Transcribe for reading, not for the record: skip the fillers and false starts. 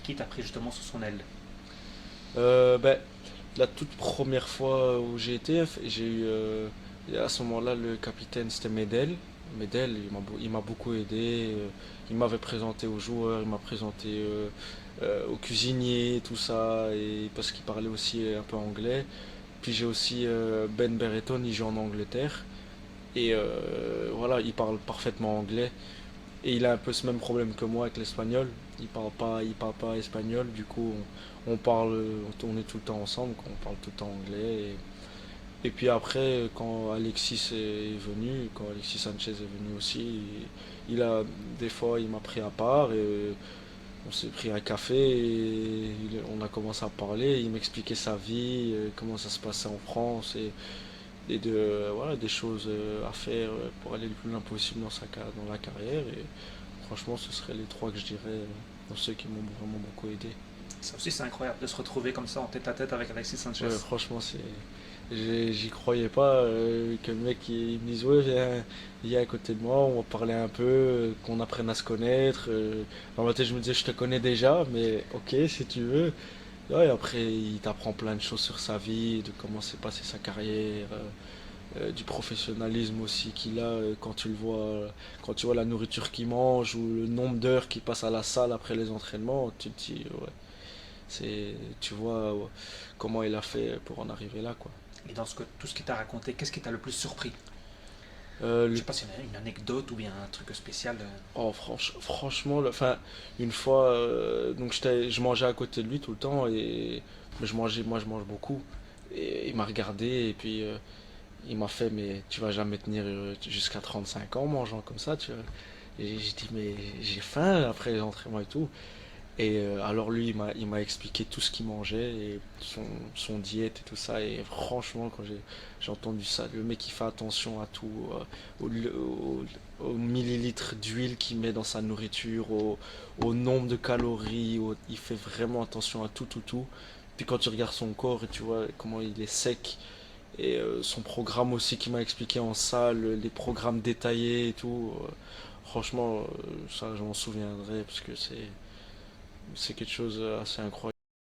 qui t'a pris justement sous son aile? Ben, la toute première fois où j'ai été, j'ai eu à ce moment-là le capitaine c'était Medel. Medel, il m'a beaucoup aidé. Il m'avait présenté aux joueurs, il m'a présenté aux cuisiniers, tout ça, et parce qu'il parlait aussi un peu anglais. Puis j'ai aussi Ben Berreton, il joue en Angleterre. Et voilà, il parle parfaitement anglais. Et il a un peu ce même problème que moi avec l'espagnol. Il parle pas espagnol, du coup on parle, on est tout le temps ensemble, quoi. On parle tout le temps anglais. Et puis après, quand Alexis est venu, quand Alexis Sanchez est venu aussi, des fois il m'a pris à part et on s'est pris un café et on a commencé à parler. Il m'expliquait sa vie, comment ça se passait en France voilà, des choses à faire pour aller le plus loin possible dans la carrière. Et franchement, ce seraient les trois que je dirais dans ceux qui m'ont vraiment beaucoup aidé. Ça aussi, c'est incroyable de se retrouver comme ça en tête à tête avec Alexis Sanchez. Ouais, franchement, j'y croyais pas que le mec il me dise ouais viens à côté de moi, on va parler un peu, qu'on apprenne à se connaître. Dans ma tête je me disais je te connais déjà, mais ok si tu veux. Ouais, et après il t'apprend plein de choses sur sa vie, de comment s'est passée sa carrière, du professionnalisme aussi qu'il a quand tu le vois, quand tu vois la nourriture qu'il mange ou le nombre d'heures qu'il passe à la salle après les entraînements, tu te dis ouais, tu vois comment il a fait pour en arriver là quoi. Et dans tout ce qu'il t'a raconté, qu'est-ce qui t'a le plus surpris? Je Le sais pas s'il y a une anecdote ou bien un truc spécial. Oh, franchement, enfin, une fois, donc je mangeais à côté de lui tout le temps et mais moi je mange beaucoup. Et il m'a regardé et puis il m'a fait, mais tu vas jamais tenir jusqu'à 35 ans en mangeant comme ça, tu vois. Et j'ai dit, mais j'ai faim après les entraînements et tout. Et alors lui, il m'a expliqué tout ce qu'il mangeait et son diète et tout ça. Et franchement, quand j'ai entendu ça, le mec il fait attention à tout, au millilitre d'huile qu'il met dans sa nourriture, au nombre de calories, il fait vraiment attention à tout, tout, tout. Puis quand tu regardes son corps et tu vois comment il est sec, et son programme aussi qui m'a expliqué en salle, les programmes détaillés et tout, franchement, ça je m'en souviendrai parce que c'est quelque chose assez incroyable.